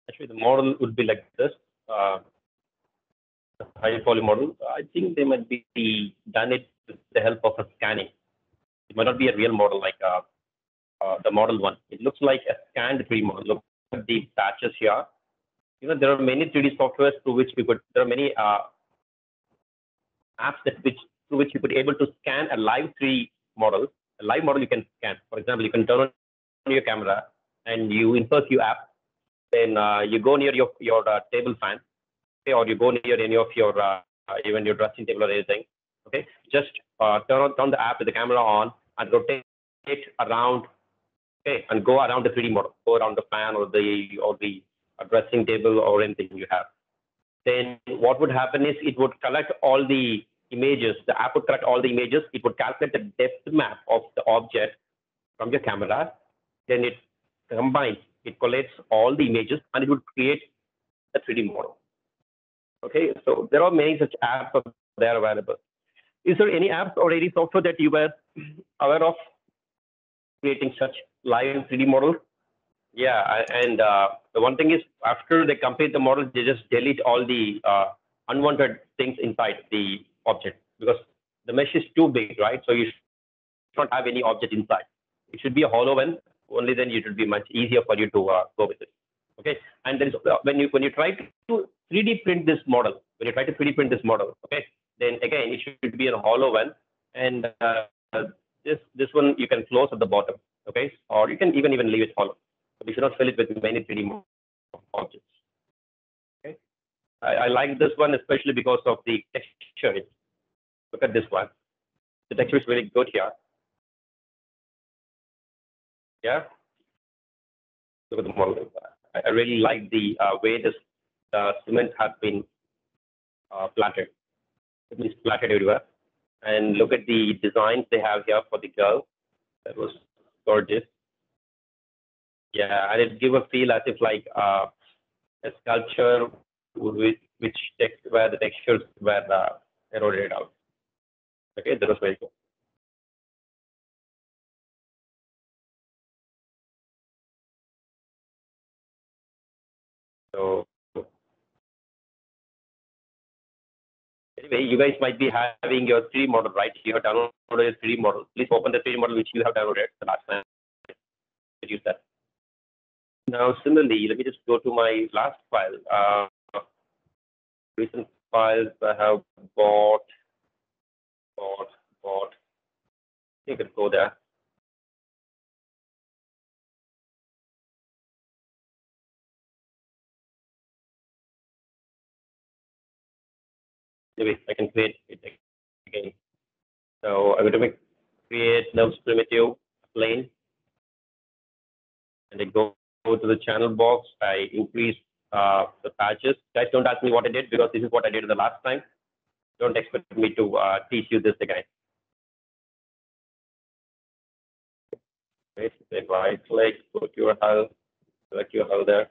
Actually, the model would be like this. Uh, the high poly model. I think they might be done it with the help of a scanning. It might not be a real model like the model one. It looks like a scanned 3D model. Look at the patches here. There are many 3D softwares through which we could. There are many apps through which you could able to scan a live 3D model. A live model you can scan. For example, you can turn on your camera and you insert your app. Then you go near your table fan, okay, or you go near any of your even your dressing table or anything. Okay, just turn the app with the camera on and rotate it around. Okay, and go around the 3D model, go around the fan or the dressing table or anything you have. Then what would happen is it would collect all the images. The app would collect all the images. It would calculate the depth map of the object from your camera. Then it combines, it collates all the images, and it would create a 3D model. Okay, so there are many such apps there available. Is there any apps or any software that you were aware of creating such live 3D models? Yeah, and the one thing is after they complete the model, they just delete all the unwanted things inside the object because the mesh is too big, right? So you should not have any object inside. It should be a hollow one. Only then it would be much easier for you to go with it. Okay, and there is when you try to 3D print this model, okay, then again it should be a hollow one, and this one you can close at the bottom, okay, or you can even leave it hollow. But you should not fill it with many 3D objects. Okay, I like this one especially because of the texture. Look at this one. The texture is really good here. Yeah. Look at the model. I really like the way this cement has been platted. It is platted everywhere. And look at the designs they have here for the girl. That was gorgeous. Yeah, and it gives a feel as if like a sculpture which text where the textures were eroded out. Okay, that was very cool. So anyway, you guys might be having your 3D model right here. Download your 3D model. Please open the 3D model which you have downloaded the last time. Use that. Now, similarly, let me just go to my last file. Recent files I have bought. You can go there. Maybe I can create it again. So I'm going to create nerves primitive plane, and I go to the channel box. I increase the patches. Guys, don't ask me what I did because this is what I did the last time. Don't expect me to teach you this again. Right, then right click, go to your hull, select your hull there.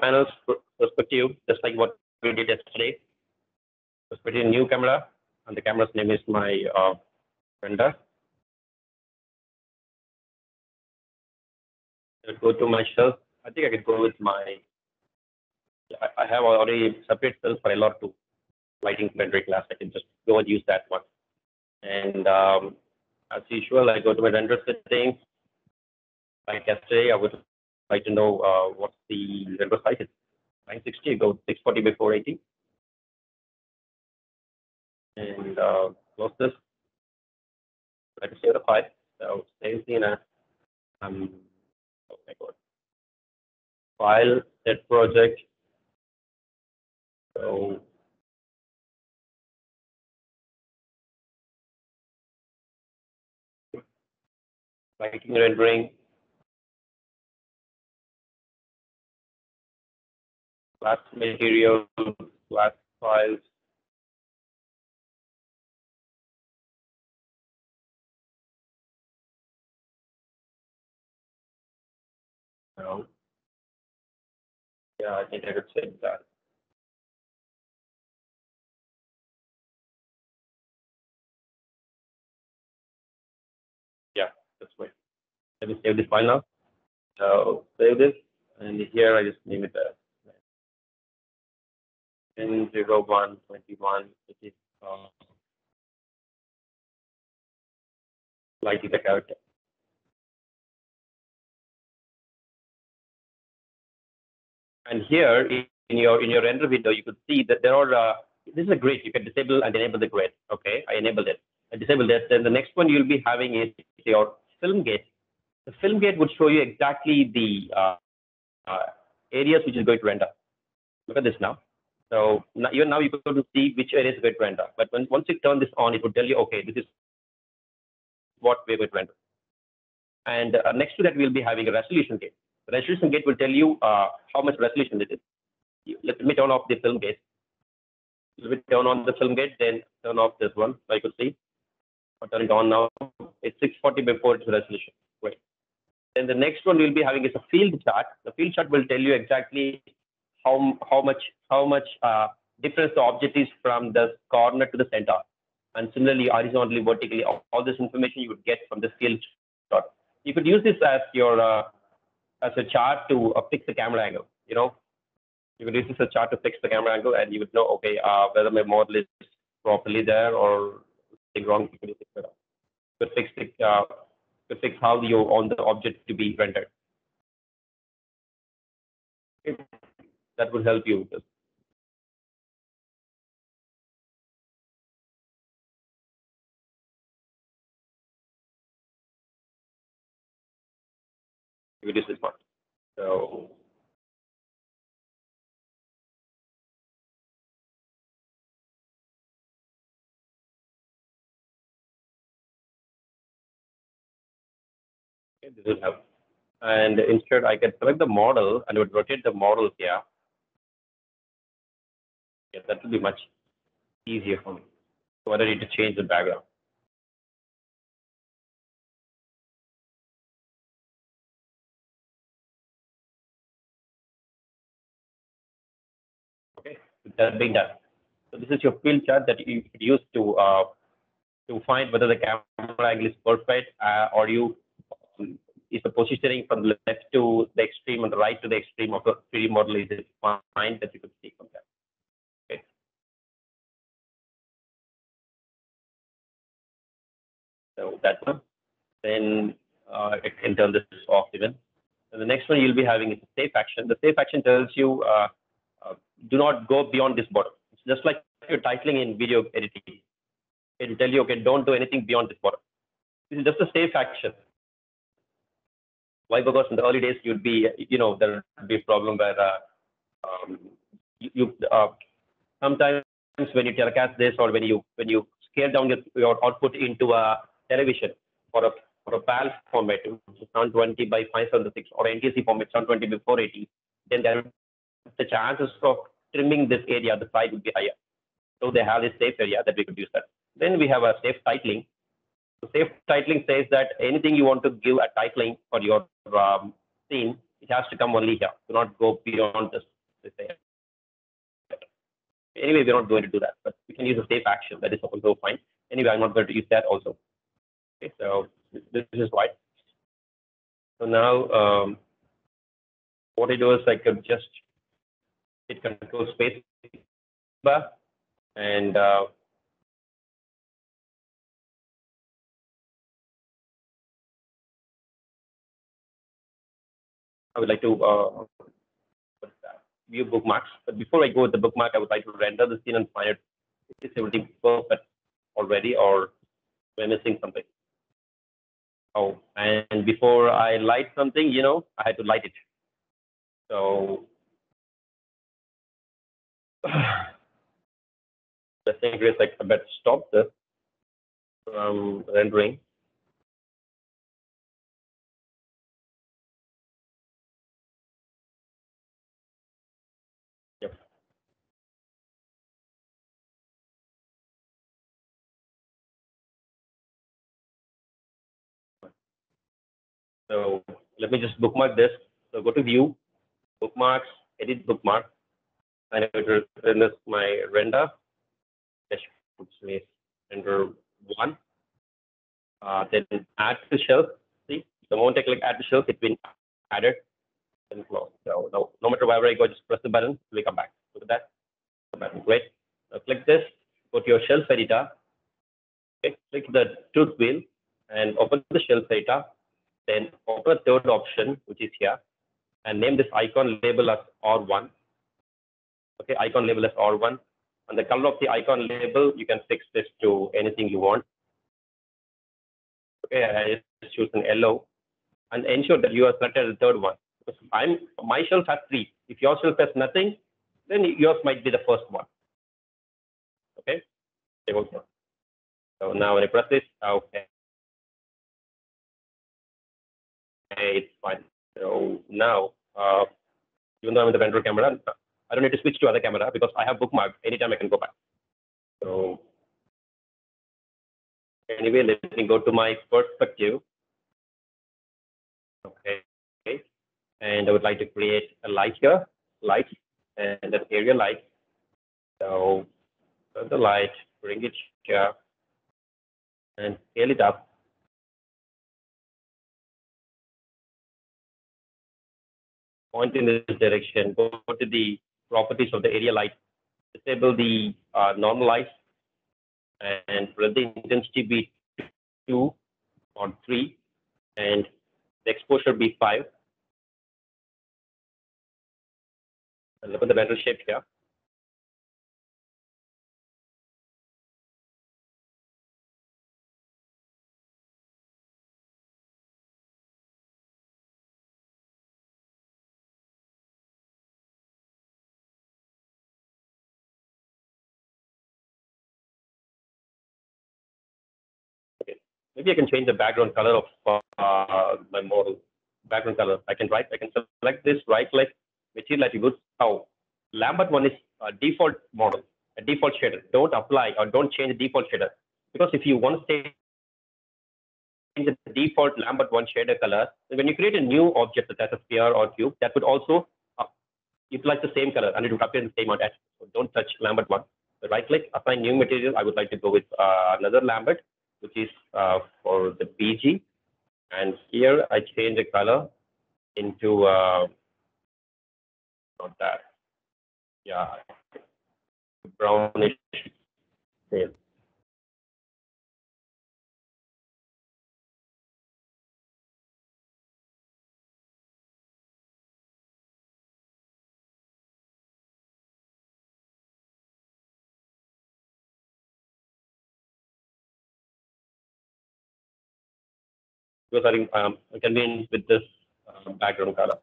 Panels perspective, just like what we did yesterday. Perspective new camera, and the camera's name is my vendor. I'll go to my shelf. I think I could go with my. I have already separate cells for LR2 lighting rendering class. I can just go go and use that one. And as usual, I go to my render settings. Like yesterday, I would like to know what's the render size. It's 960, go 640 by 480. And close this. Try to save the file. So same thing as oh my god. File, set project. So lighting rendering, glass material, glass files. So, yeah, I think I could save that. Yeah, that's right. Let me save this file now. So save this, and here I just name it as N0121, which is lighting the character. And here in your render window, you could see that there are this is a grid. You can disable and enable the grid. Okay, I enabled it. I disabled it. Then the next one you'll be having is your film gate. The film gate would show you exactly the areas which is going to render. Look at this now. So now you're going to see which areas are going to render. But once you turn this on, it would tell you, okay, this is what we're going to render. And next to that, we'll be having a resolution gate. The resolution gate will tell you how much resolution it is. Let me turn off the film gate. Let me turn on the film gate, then turn off this one, so I could see. I'll turn it on now. It's 640 by 480 resolution. Great. Then the next one we'll be having is a field chart. The field chart will tell you exactly how much difference the object is from the corner to the center. And similarly, horizontally, vertically, all this information you would get from the field chart. You could use this as your as a chart to fix the camera angle. You know, you could use this as a chart to fix the camera angle, and you would know, okay, whether my model is properly there or something wrong. You could fix it up. You could fix it. To fix how you want the object to be rendered. Okay. That would help you with this. You use this one. So okay, this will help. And instead, I can select the model and would rotate the model here. Yeah, that will be much easier for me. So I don't need to change the background. Okay, that's being done. So this is your field chart that you could use to find whether the camera angle is perfect or you is the positioning from the left to the extreme and the right to the extreme of the 3D model is fine that you could see from that. Okay. So that one. Then I can turn this off even. And the next one you'll be having is a safe action. The safe action tells you do not go beyond this border. It's just like you're titling in video editing. It will tell you, okay, don't do anything beyond this border. This is just a safe action. Why? Because in the early days, you'd be, there would be a problem where you sometimes when you telecast this or when you scale down your output into a television or a PAL format, which is 720 by 576 or NTSC format 720 by 480, then the chances of trimming this area, the side would be higher. So they have this safe area that we could use that. Then we have a safe titling. So safe titling says that anything you want to give a titling for your scene, it has to come only here. Do not go beyond this area. Anyway, we're not going to do that, but we can use a safe action. That is also fine. Anyway, I'm not going to use that also. Okay, so this is why. So now, what I do is I could just hit control space bar and I would like to view bookmarks. But before I go with the bookmark, I would like to render the scene and find it is everything perfect already, or am I missing something? Oh, and before I light something, I had to light it. So I think it's like I better stop this from rendering. Yep. So let me just bookmark this. So go to view, bookmarks, edit bookmark, and I will render my render. Dash me render one. Then add to shelf. See, the moment I click add to shelf, it's been added and close. So no matter wherever I go, just press the button, we come back. Look at that. Button. Great. Now click this, go to your shelf editor. Okay, click the tooth wheel and open the shelf editor. Then open the third option, which is here, and name this icon label as R1. Okay, icon label as R1. And the color of the icon label, you can fix this to anything you want. Okay, I just choose an yellow and ensure that you are selected the third one. Because my shelf has 3. If your shelf has nothing, then yours might be the first one. Okay, so now when I press this, okay, it's fine. So now, even though I'm in the vendor camera, I don't need to switch to other camera because I have bookmarked. Anytime I can go back. So anyway, let me go to my perspective. Okay, and I would like to create a light here, light, and an area light. So the light, bring it here, and scale it up. Point in this direction. Go to the properties of the area light. Disable the normal light, and let the intensity be 2 or 3, and the exposure be 5. And look at the better shape here. Okay. Maybe I can change the background color of my model. Background color. I can select this, right click, material attributes. Oh, Lambert one is a default model, a default shader. Don't apply or don't change the default shader. Because if you want to change the default Lambert one shader color, then when you create a new object such as a sphere or cube, that would also utilize the same color and it would appear in the same amount. So don't touch Lambert one. So right click, assign new material. I would like to go with another Lambert, which is for the BG. And here I change the color into not that, yeah, brownish pale. Because I think I can be with this background color.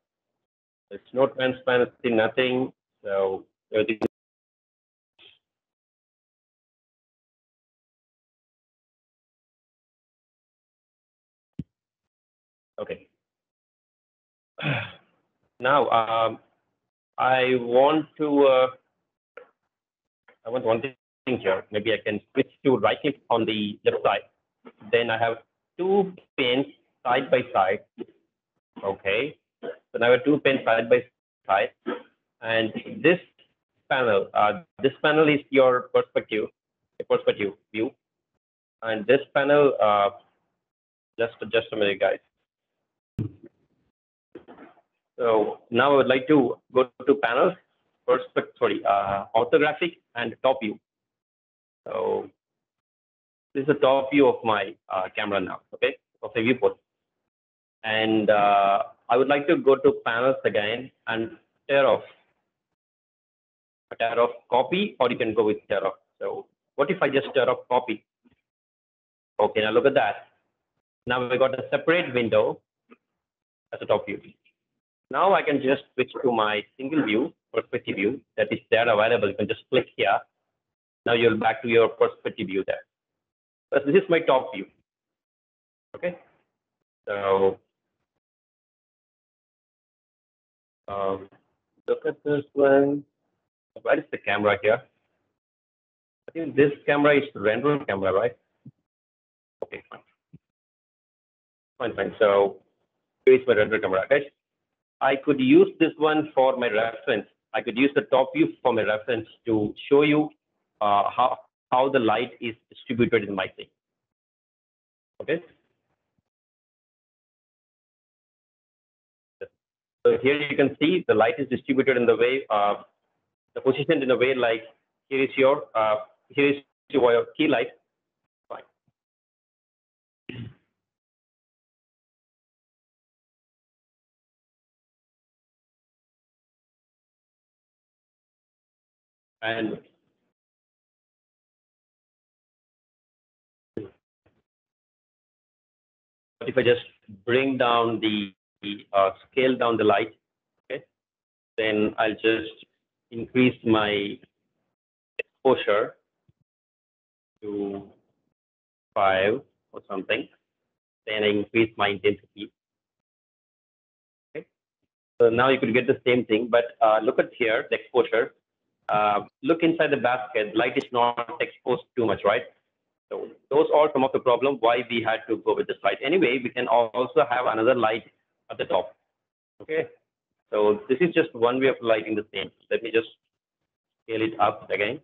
There's no transparency, nothing. So everything. Okay. Now I want one thing here. Maybe I can switch to right click on the left side. Then I have 2 pins side by side. Okay. So now I have 2 pins side by side. And this panel is your perspective view. And this panel, just a minute, guys. So now I would like to go to panels, orthographic and top view. So this is the top view of my camera now, okay, of the viewport. And I would like to go to panels again and tear off copy, or you can go with tear off. So what if I just tear off copy? Okay, now look at that. Now we got a separate window as a top view. Now I can just switch to my single view, perspective view that is there available. You can just click here. Now you're back to your perspective view there. But this is my top view. Okay. So look at this one. Where is the camera here? I think this camera is render camera, right? Okay, fine. So here is my render camera, guys. I could use this one for my reference. I could use the top view for my reference to show you how the light is distributed in my thing. Okay. So here you can see the light is distributed in the way, the position in a way like here is your key light. Fine. And if I just bring down the scale down the light, okay, then I'll just increase my exposure to 5 or something. Then I increase my intensity. Okay. So now you could get the same thing, but look at here, the exposure. Look inside the basket, light is not exposed too much, right? So those are some of the problem why we had to go with this light. Anyway, we can also have another light at the top. Okay. So this is just one way of lighting the same. Let me just scale it up again.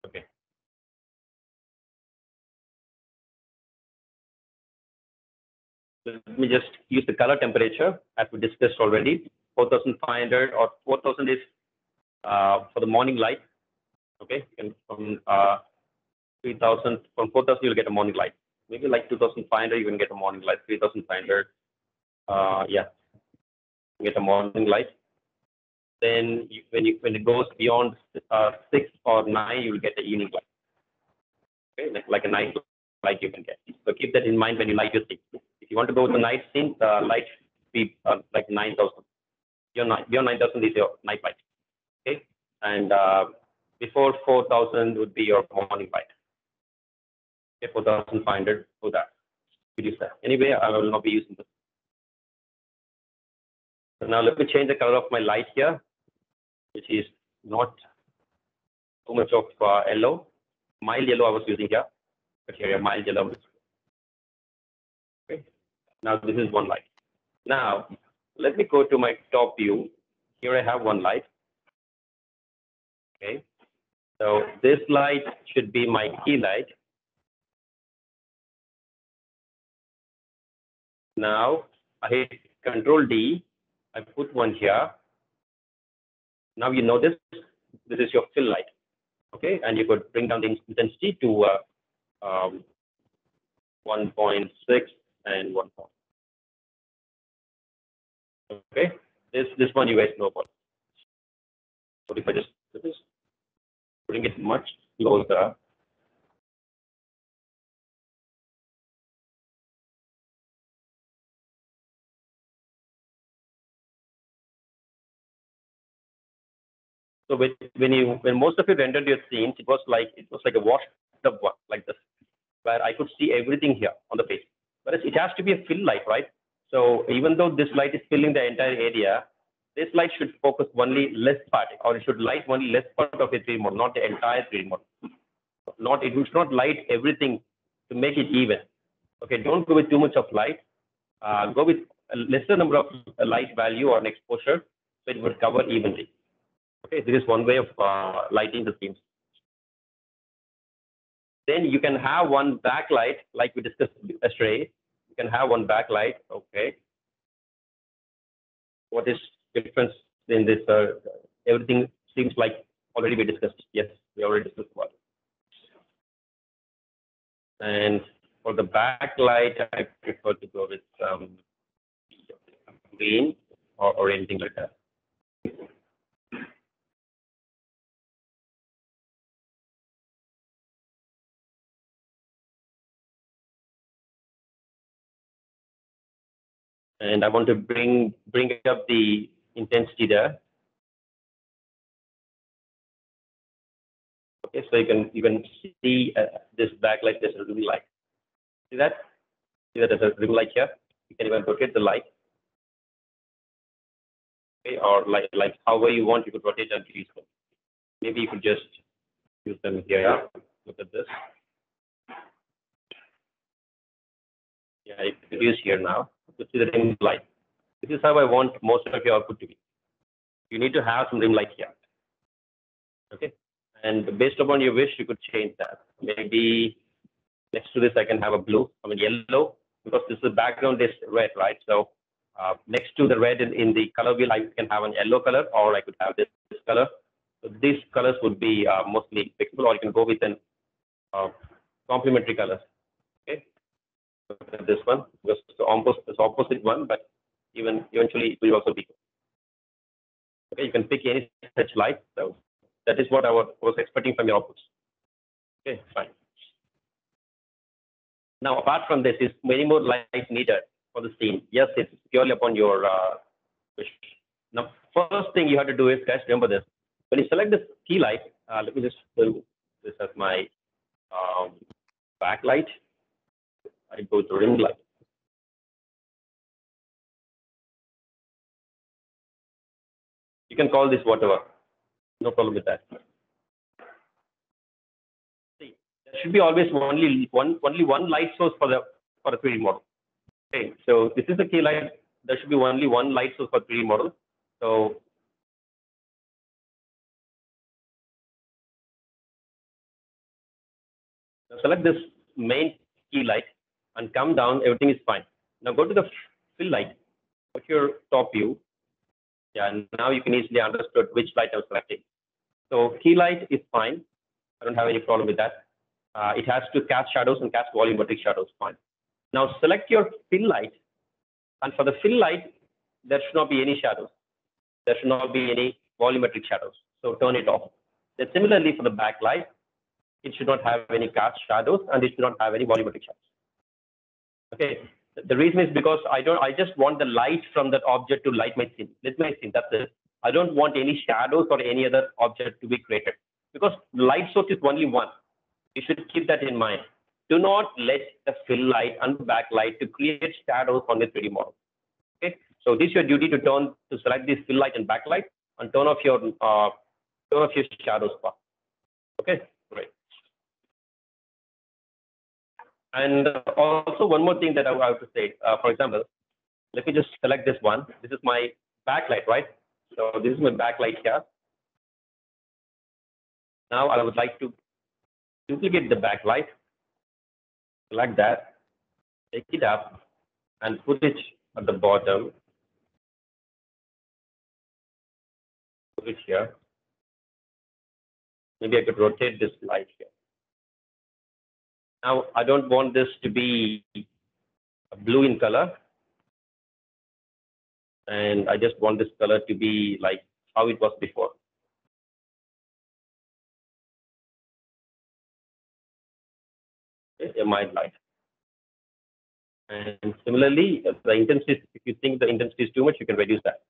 Okay. Let me just use the color temperature as we discussed already. 4,500 or 4,000 is for the morning light. Okay. And from 3,000, from 4,000 you'll get a morning light. Maybe like 2,500 you can get a morning light. 3,500. Yeah, you get a morning light. Then when it goes beyond 6 or 9, you will get the evening light. Okay, like a night light you can get. So keep that in mind when you light your scene. If you want to go with the night scene, the light should be like 9,000. Beyond 9,000 is your night light. Okay, and before 4,000 would be your morning light. Okay, 4,500 for that. Use that. Anyway, I will not be using this. So now let me change the color of my light here, which is not too much of yellow. Mild yellow I was using here, but here mild yellow. Okay. Now this is one light. Now let me go to my top view. Here I have one light. Okay. So this light should be my key light. Now I hit Control D. I put one here. Now you notice this is your fill light. Okay, and you could bring down the intensity to 1.6 and 1. Okay, this one you guys know about. So if I just bring it much closer. So when most of you rendered your scenes, it was like a washed up one like this, where I could see everything here on the face. Whereas it has to be a fill light, right? So even though this light is filling the entire area, this light should focus only less part, or it should light only less part of a 3D model, not the entire 3D model. It should not light everything to make it even. Okay, don't go with too much of light. Go with a lesser number of light value or an exposure, so it would cover evenly. Okay, this is one way of lighting the scenes. Then you can have one backlight, like we discussed yesterday. You can have one backlight. Okay. What is difference in this? Everything seems like already we discussed. Yes, we already discussed about it. And For the backlight, I prefer to go with green or anything like that. And I want to bring up the intensity there. Okay, so you can see this backlight. There's a rim light. See that? See that there's a rim light here. You can even rotate the light. Okay, or like however you want, you could rotate and release them. Maybe you could just use them here. Yeah? Look at this. Yeah, I could use here now to see the rim light. This is how I want most of your output to be. You need to have some rim light here. Okay, and based upon your wish, you could change that. Maybe next to this, I can have a blue, yellow, because this is background is red, right? So next to the red in the color wheel, I can have an yellow color, or I could have this color. So these colors would be mostly fixable, or you can go with an complementary colors. Okay, this one, because it's opposite one, but eventually it will also be. Okay, you can pick any such light. So that is what I was expecting from your outputs. Okay, fine. Now, apart from this, is many more light needed for the scene? Yes, it's purely upon your wish. Now, first thing you have to do is, guys, remember this. When you select this key light, let me just do this as my backlight. I go to rim light. You can call this whatever. No problem with that. See, there should be always only one light source for a 3D model. Okay, so this is the key light. There should be only one light source for 3D model. So select this main key light and come down. Everything is fine. Now go to the fill light. Put your top view. Yeah, and now you can easily understand which light I'm selecting. So key light is fine. I don't have any problem with that. It has to cast shadows and cast volumetric shadows. Fine. Now select your fill light, and for the fill light, there should not be any shadows. There should not be any volumetric shadows. So turn it off. Then similarly for the backlight, it should not have any cast shadows and it should not have any volumetric shadows. Okay. The reason is because I just want the light from that object to light my scene. Let my scene. That's it. I don't want any shadows or any other object to be created because light source is only one. You should keep that in mind. Do not let the fill light and backlight to create shadows on the 3D model. Okay. So this is your duty to select this fill light and backlight and turn off your shadows part. Okay. Great. And also one more thing that I have to say, for example, let me just select this one. This is my backlight, right? So this is my backlight here. Now I would like to duplicate the backlight, select that, take it up and put it at the bottom. Put it here. Maybe I could rotate this light here. Now I don't want this to be blue in color. And I just want this color to be like how it was before. Okay, a mild light. And similarly, the intensity, if you think the intensity is too much, you can reduce that.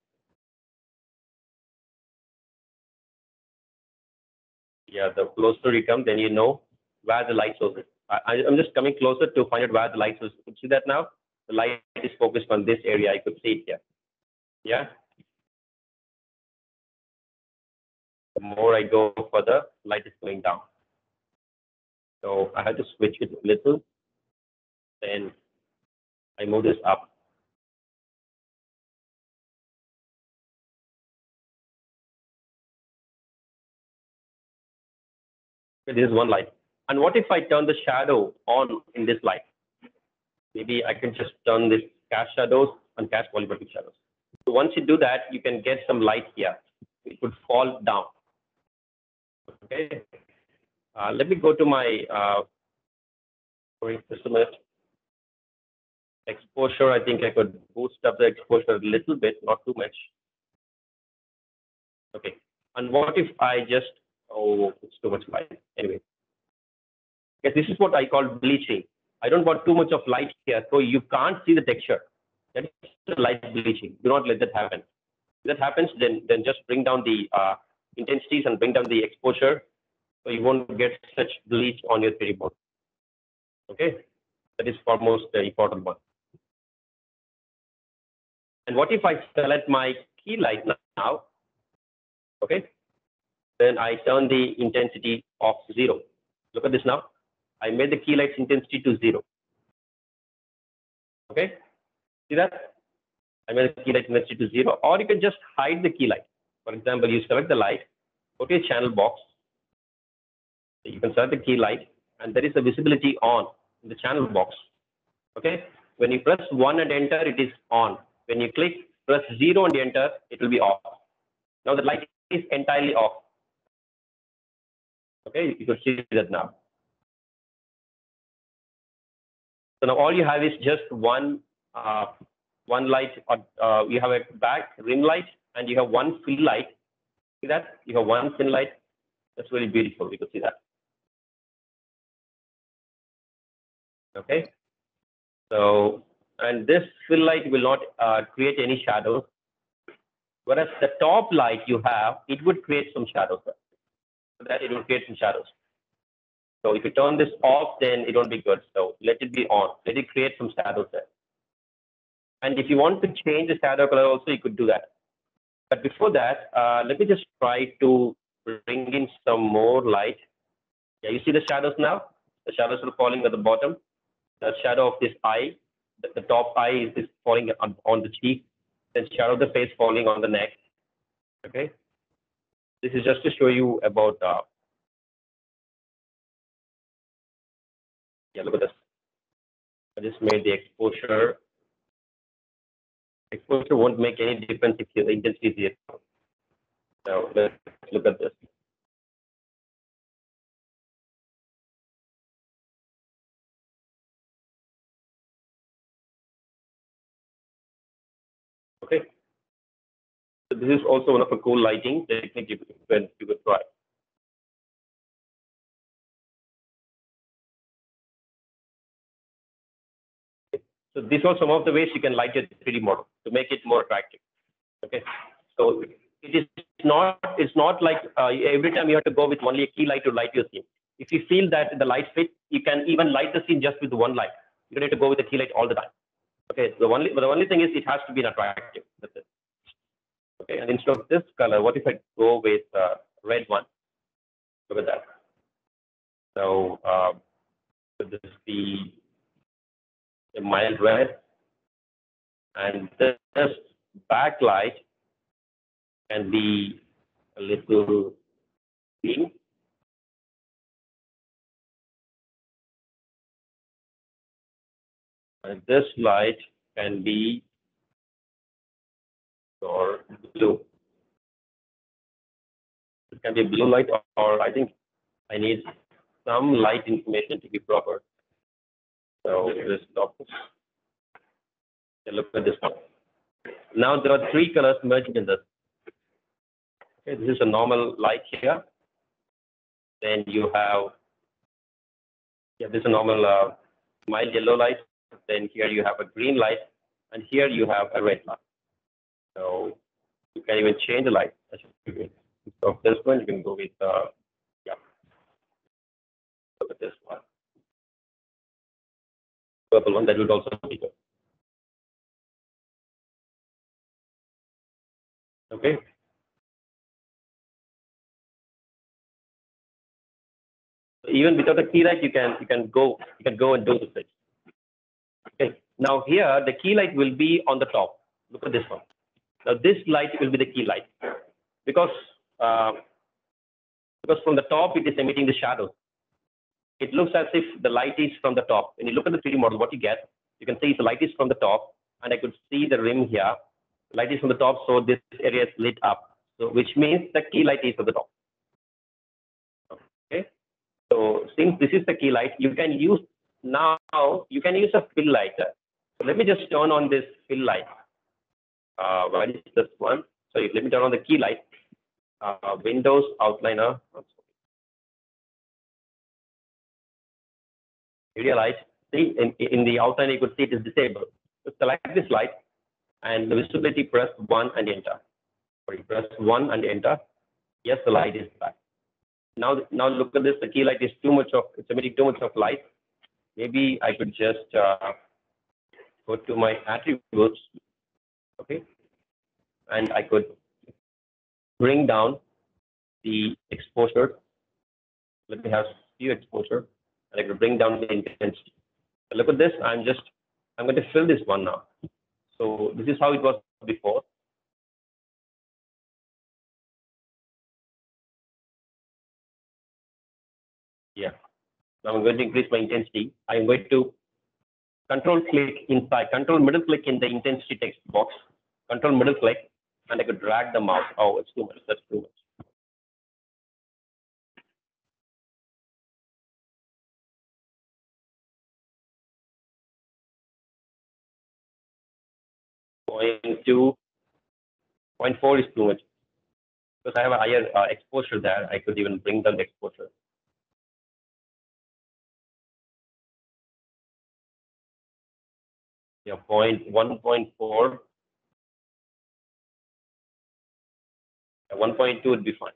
Yeah, the closer you come, then you know where the light source is. I'm just coming closer to find out where the light source is. You see that now? The light is focused on this area. I could see it here. Yeah. The more I go further, light is going down. So I have to switch it a little. Then I move this up. Okay, this is one light. And what if I turn the shadow on in this light? Maybe I can just turn this cast shadows and cast volumetric shadows. So once you do that, you can get some light here. It would fall down. Okay. Let me go to my Wait just a minute. Exposure, I think I could boost up the exposure a little bit, not too much. Okay. And what if I just, oh, it's too much light. Anyway, yes, this is what I call bleaching. I don't want too much of light here, so you can't see the texture. That is the light bleaching. Do not let that happen. If that happens, then just bring down the intensities and bring down the exposure, so you won't get such bleach on your 3D board. Okay, that is foremost the important one. And what if I select my key light now? Okay, then I turn the intensity of 0. Look at this now. I made the key light's intensity to 0. Okay, see that? I made the key light intensity to 0, or you can just hide the key light. For example, you select the light, go to your channel box. You can select the key light, and there is a visibility on in the channel box. Okay, when you press 1 and enter, it is on. When you press 0 and enter, it will be off. Now the light is entirely off. Okay, you can see that now. So now all you have is just one light. You have a back rim light, and you have one fill light. See that? You have one fill light. That's really beautiful. You can see that. Okay. So, and this fill light will not create any shadows. Whereas the top light you have, it would create some shadows. So that it will create some shadows. So if you turn this off, then it won't be good. So let it be on. Let it create some shadows there. And if you want to change the shadow color also, you could do that. But before that, let me just try to bring in some more light. Yeah, you see the shadows now? The shadows are falling at the bottom. The shadow of this eye, the top eye is falling on the cheek. Then shadow of the face falling on the neck. Okay. This is just to show you about. Yeah, look at this. I just made the exposure. Exposure won't make any difference if the intensity is here. Now let's look at this. Okay. So this is also one of a cool lighting technique you could try. So these are some of the ways you can light your 3D model to make it more attractive. Okay. So it's not like every time you have to go with only a key light to light your scene. If you feel that the light fit, you can even light the scene just with one light. You don't need to go with the key light all the time. Okay. The only thing is it has to be attractive. That's it. Okay. And instead of this color, what if I go with red one? Look at that. So this is the mild red, and this backlight can be a little green. And this light can be or blue. It can be blue light, or I think I need some light information to be proper. So this stop. Look at this one. Now there are 3 colors merged in this. Okay, this is a normal light here. Then you have, yeah, this is a normal mild yellow light. Then here you have a green light, and here you have a red light. So you can even change the light. So this one you can go with yeah. Look at this one. Purple one, that would also be good. Okay. Even without a key light, you can go and do the thing. Okay. Now here the key light will be on the top. Look at this one. Now this light will be the key light because from the top it is emitting the shadow. It looks as if the light is from the top. When you look at the 3D model, what you get, you can see the light is from the top, and I could see the rim here. The light is from the top, so this area is lit up. So which means the key light is from the top. Okay. So since this is the key light, you can use now you can use a fill light. So let me just turn on this fill light. Where is this one? So let me turn on the key light. Windows outliner. Area light. See, in the outliner you could see it is disabled. So select this light and the visibility, press 1 and enter. Sorry, press 1 and enter. Yes, the light is back. Now look at this. The key light is it's emitting too much of light. Maybe I could just go to my attributes, okay, and I could bring down the exposure. Let me have few exposure, and I could bring down the intensity. Look at this. I'm going to fill this one now. So this is how it was before. Yeah. Now I'm going to increase my intensity. I'm going to control middle click in the intensity text box, control middle click, and I could drag the mouse. Oh, it's too much. That's too much. Point 4 is too much because I have a higher exposure there. I could even bring down the exposure. Yeah, 1.4. 1.2 would be fine.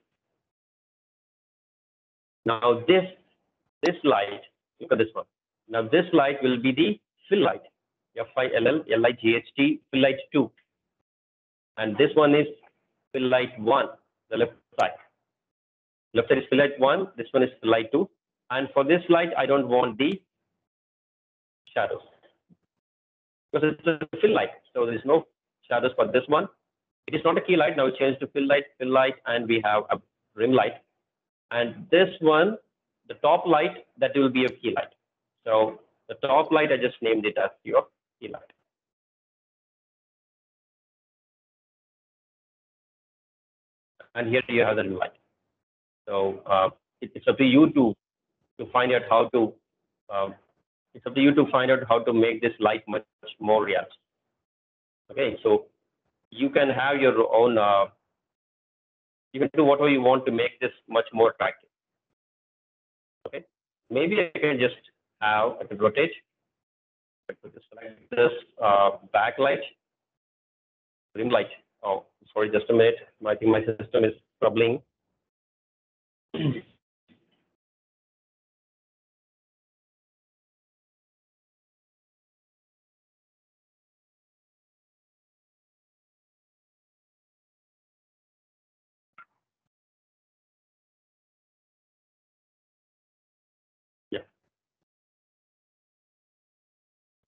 Now this light, look at this one. Now this light will be the fill light. FILL-LIGHT fill light 2. And this one is fill light 1, the left side. Left side is fill light 1, this one is fill light 2. And for this light, I don't want the shadows because it's a fill light. So there's no shadows for this one. It is not a key light. Now we change to fill light, and we have a rim light. And this one, the top light, that will be a key light. So the top light, I just named it as your key light. And here you have the rim light. So it's up to you to find out how to. It's up to you to find out how to make this light much more realistic. Okay, so you can have your own. You can do whatever you want to make this much more attractive. Okay, maybe I can just have, I can rotate. I could just select this backlight, rim light. Oh, sorry, just a minute. I think my system is troubling. Yeah.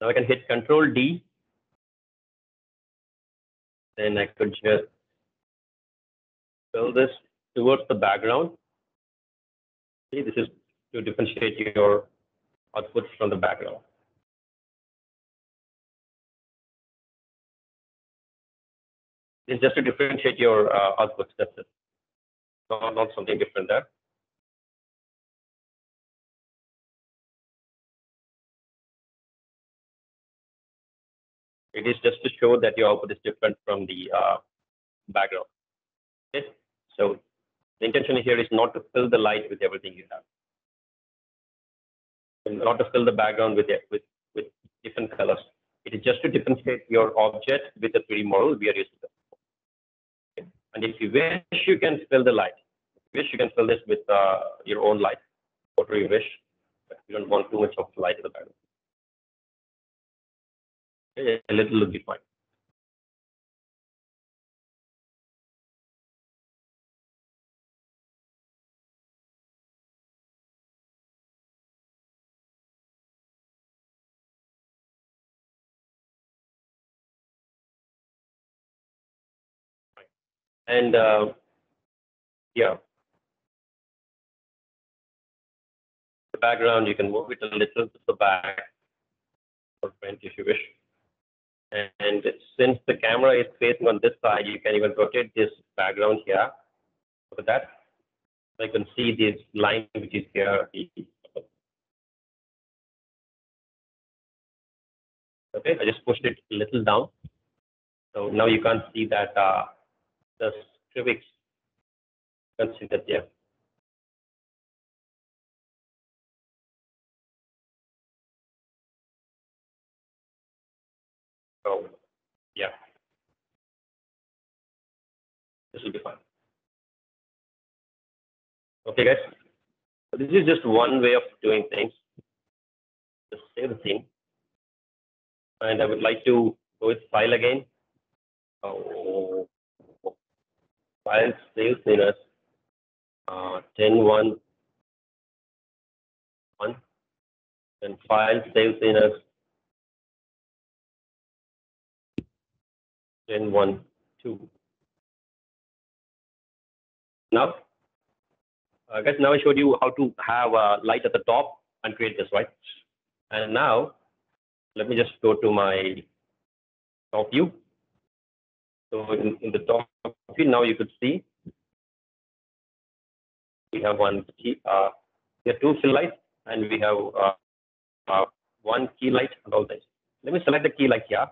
Now I can hit Control D. Then I could just fill this towards the background. See, this is to differentiate your outputs from the background. It's just to differentiate your outputs. That's it. Not something different there. It is just to show that your output is different from the background. Okay? So the intention here is not to fill the light with everything you have. And not to fill the background with different colors. It is just to differentiate your object with a 3D model we are using. Okay? And if you wish, you can fill the light. If you wish, you can fill this with your own light, whatever you wish. But you don't want too much of light in the background. Okay? A little will be fine. And yeah, the background, you can move it a little to the back or front if you wish. And since the camera is facing on this side, you can even rotate this background here. Look at that. I can see this line which is here. Okay, I just pushed it a little down. So now you can't see that the civics. You can't see that there. So yeah, this will be fine. Okay, guys. So this is just one way of doing things. Just save the scene, and I would like to go with file again. So file save scene as 10.1.1, and file save scene as 10.1.2. Now, guys, now I showed you how to have a light at the top and create this, right? And now, let me just go to my top view. So in the top view, now you could see we have one key, we have two fill lights, and we have one key light and all this. Let me select the key light here.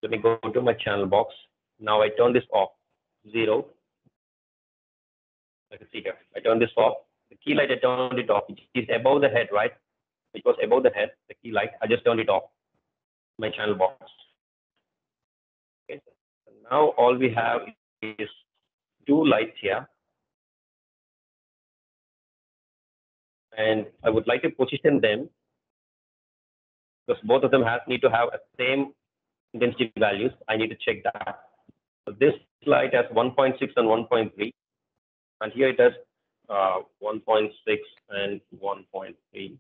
Let me go to my channel box. Now I turn this off, 0. I can see here. I turn this off. The key light, I turned it off. It is above the head, right? It was above the head, the key light. I just turned it off, my channel box. Okay. So now all we have is two lights here. And I would like to position them because both of them need to have the same intensity values. I need to check that. So this light has 1.6 and 1.3. And here it has 1.6 and 1.3.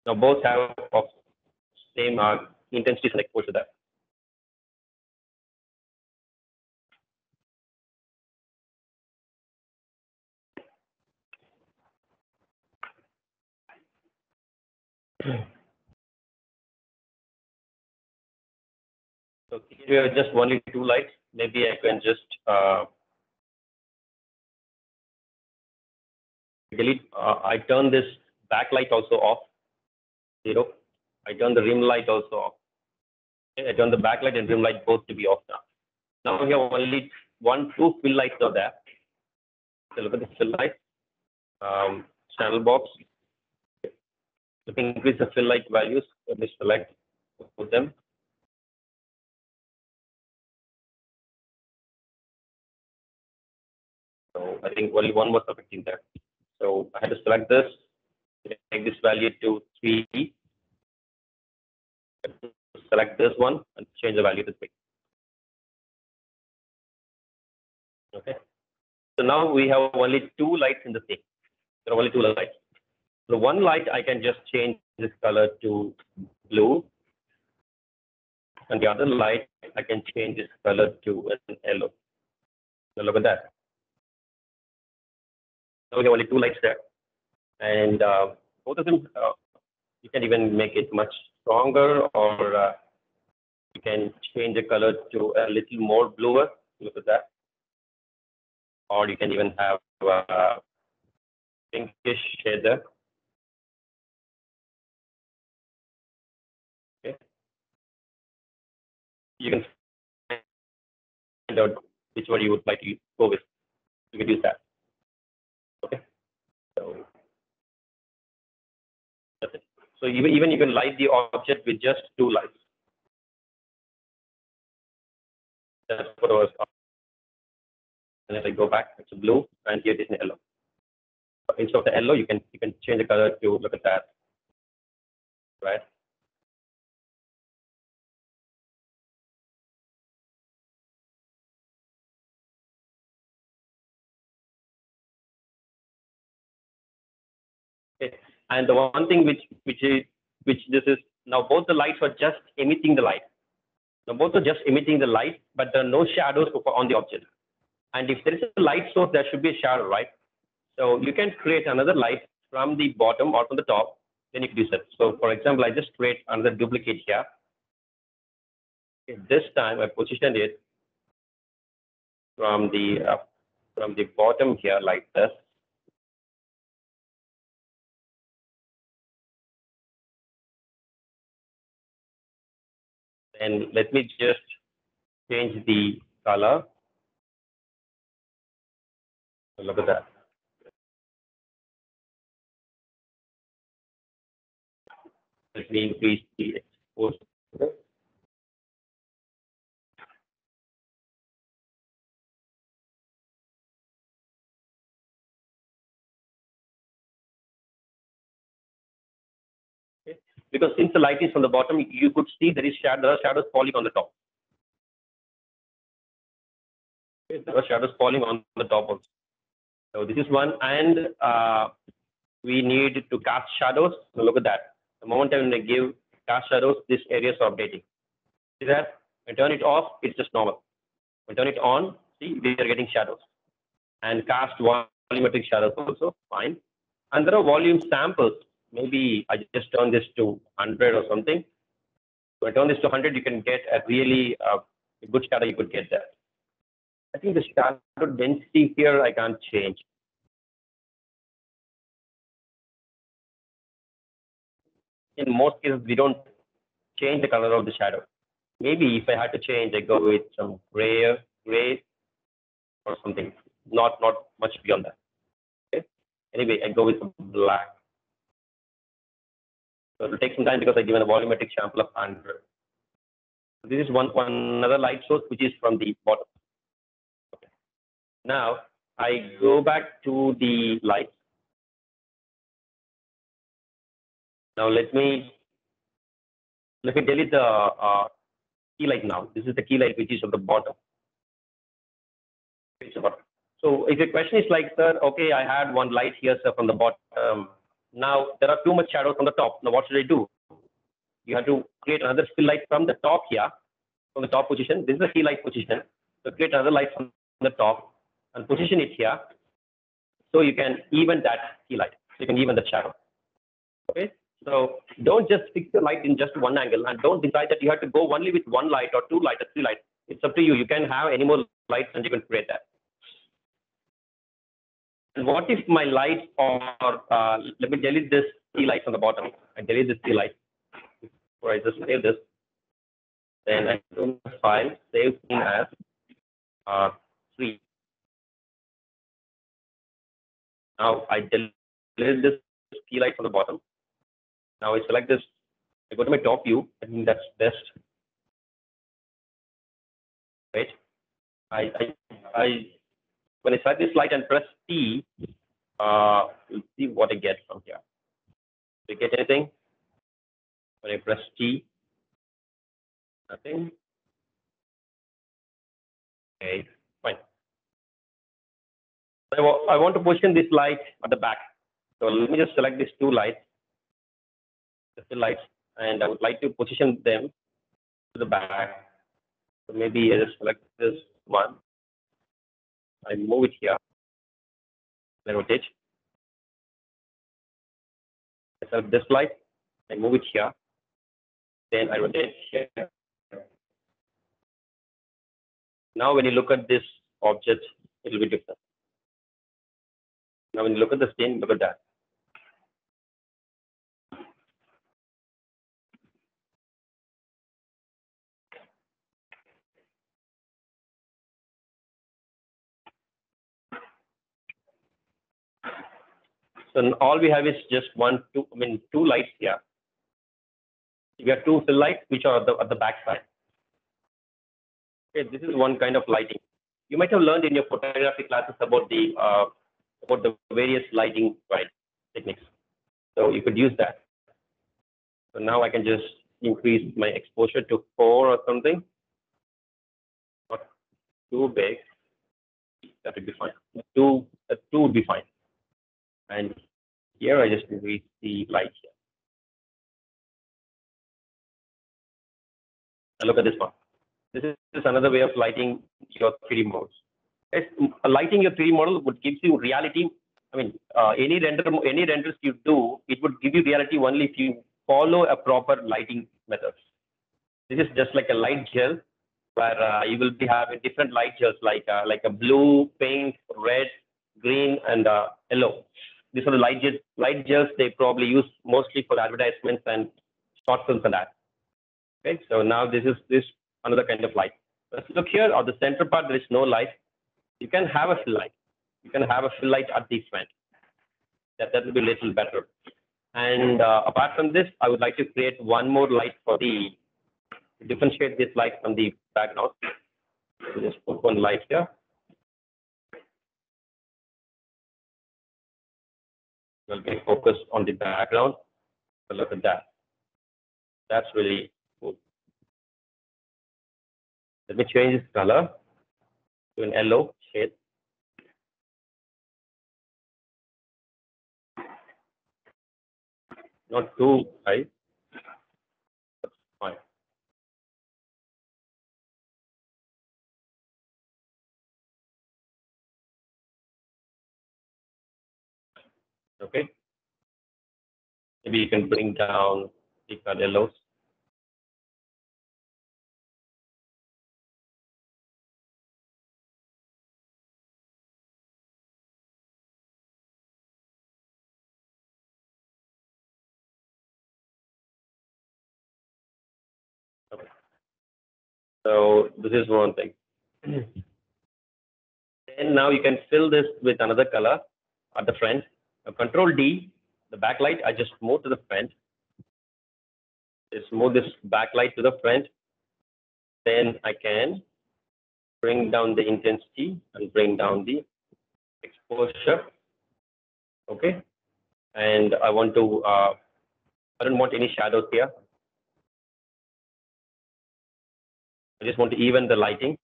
Now both have of same intensity and exposure there. So here are just only two lights. Maybe I can just delete. I turn this backlight also off, 0. I turn the rim light also off. Okay, I turn the backlight and rim light both to be off now. Now we have only two fill lights are there. So look at the fill light, channel box. Let me increase the fill light values. Let me select both them. So I think only one was affecting there. So I had to select this, take this value to 3, select this one, and change the value to 3. Okay. So now we have only two lights in the scene. There are only two lights. So one light I can just change this color to blue, and the other light I can change this color to an yellow. Now look at that. Now we have only two lights there, and both of them you can even make it much stronger, or you can change the color to a little more bluer. Look at that. Or you can even have pinkish shade there. Okay. You can find out which one you would like to go with. You can use that. Okay. So that's it. So even you can light the object with just two lights. That's what I was. And if I go back, it's a blue, and here it is in yellow. So instead of the yellow, you can change the color to look at that, right? Okay. And the one thing which this is now, both the lights are just emitting the light. Now both are just emitting the light, but there are no shadows on the object. And if there is a light source, there should be a shadow, right? So you can create another light from the bottom or from the top, then you can do that. So for example, I just create another duplicate here. Okay, this time I positioned it from the bottom here like this. And let me just change the color. Look at that. Let me increase the exposure. Okay. Because since the light is from the bottom, you could see there are shadows falling on the top. Okay. There are shadows falling on the top also. So this is one, and we need to cast shadows. So look at that. The moment I give cast shadows, this areas are updating. See that? When I turn it off, it's just normal. When I turn it on, see, we are getting shadows. And cast volumetric shadows also, fine. And there are volume samples. Maybe I just turn this to 100 or something. So I turn this to 100, you can get a really good shadow you could get there. I think the shadow density here I can't change. In most cases, we don't change the color of the shadow. Maybe if I had to change, I go with some gray or something. Not much beyond that. Okay. Anyway, I go with some black. So it will take some time because I given a volumetric sample of 100. This is one another light source which is from the bottom. Okay. Now I go back to the light. Now let me delete the key light now. This is the key light which is on the bottom. So if your question is like, sir, okay, I had one light here, sir, from the bottom. Now there are too much shadows on the top. Now what should I do? You have to create another still light from the top here, from the top position. This is the key light position. So create another light from the top and position it here. So you can even that key light. So you can even the shadow. Okay. So don't just fix the light in just one angle, and don't decide that you have to go only with one light or two light or three lights. It's up to you. You can have any more lights and you can create that. And what if my lights are, let me delete this key light on the bottom. I delete this key light. Before I just save this. Then I go to file, save thing as 3. Now I delete this key light from the bottom. Now I select this. I go to my top view. I think that's best. Right. When I select this light and press T, you'll see what I get from here. Do you get anything? When I press T, nothing. Okay, fine. I want to position this light at the back. So let me just select these two lights, the lights, and I would like to position them to the back. So maybe I just select this one. I move it here. I rotate. I select this light. I move it here. Then I rotate here. Now, when you look at this object, it will be different. Now, when you look at the stain, look at that. So all we have is just two lights here. We have two fill lights which are at the back side. Okay, this is one kind of lighting. You might have learned in your photography classes about the various lighting techniques. So you could use that. So now I can just increase my exposure to 4 or something. Not too big. That would be fine. 2 would be fine. And here I just increase the light here. And look at this one. This is another way of lighting your 3D models. Lighting your 3D model would give you reality. I mean, any renders you do, it would give you reality only if you follow a proper lighting method. This is just like a light gel, where you will be having different light gels like a blue, pink, red, green, and yellow. These are the light gels they probably use mostly for advertisements and short films and that. Okay, so now this is another kind of light. Let's look here on the center part. There is no light. You can have a fill light. You can have a fill light at the front. That will be a little better. And apart from this, I would like to create one more light for the to differentiate this light from the background. So just put one light here. We'll be focused on the background. So look at that. That's really cool. Let me change this color to an yellow shade. Not too high. That's fine. Okay. Maybe you can bring down the yellows. Okay. So this is one thing. And now you can fill this with another color at the front. Now Control D, the backlight, I just move to the front. Just move this backlight to the front. Then I can bring down the intensity and bring down the exposure. Okay. And I want to, I don't want any shadows here. I just want to even the lighting.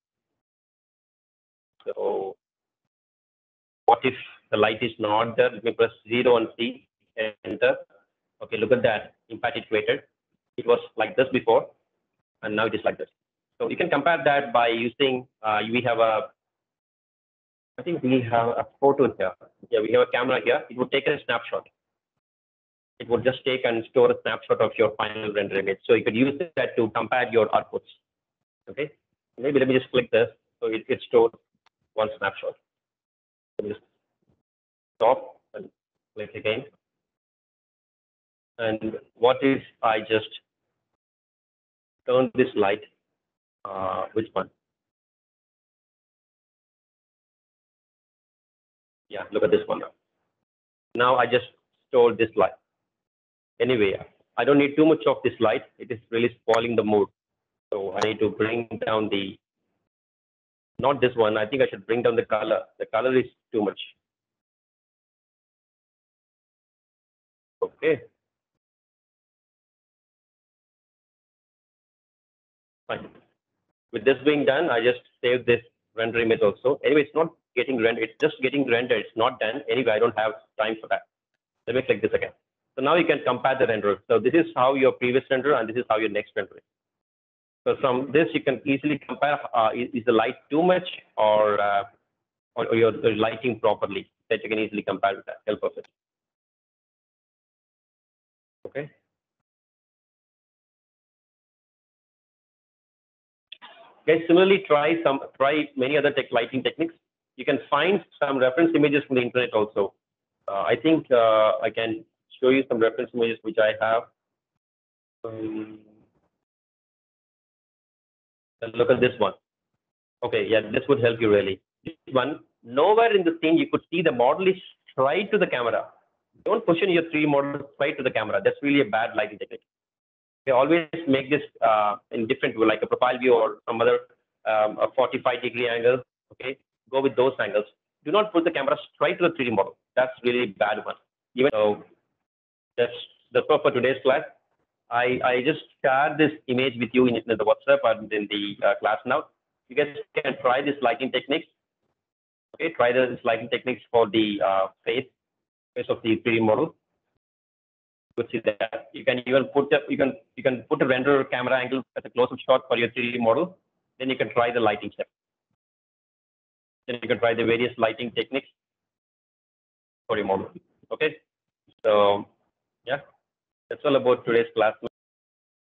So what if the light is not there? Let me press 0 and C, enter. Okay, look at that impact it created. It was like this before, and now it is like this. So you can compare that by using, we have a, I think we have a photo here. Yeah, we have a camera here. It would take a snapshot. It would just take and store a snapshot of your final render image. So you could use that to compare your outputs. Okay, maybe let me just click this. So it stores one snapshot. Let me just stop and click again. And what if I just turn this light? Which one? Yeah, look at this one now. Now I just stole this light. Anyway, I don't need too much of this light. It is really spoiling the mood. So I need to bring down the, not this one. I think I should bring down the color. The color is too much. Okay. Fine. With this being done, I just save this render image also. Anyway, it's not getting rendered. It's just getting rendered. It's not done. Anyway, I don't have time for that. Let me click this again. So now you can compare the render. So this is how your previous render and this is how your next render is. So from this, you can easily compare, is the light too much or you're lighting properly, that you can easily compare with that, help of it. Okay. Okay, similarly, try many other lighting techniques. You can find some reference images from the internet also. I think I can show you some reference images which I have. Look at this one. Okay, yeah, this would help you really. This one, nowhere in the scene you could see the model is straight to the camera. Don't position your 3D model straight to the camera. That's really a bad lighting technique. They always make this in different, like a profile view or some other a 45-degree angle. Okay, go with those angles. Do not put the camera straight to the 3D model. That's really bad one. Even so, that's all for today's class. I just shared this image with you in the WhatsApp and in the class now. You guys can try this lighting techniques. Okay, try this lighting techniques for the face of the 3D model. You could see that you can even put a render camera angle as a close-up shot for your 3D model. Then you can try the lighting step. Then you can try the various lighting techniques for your model. Okay, so yeah, that's all about today's class.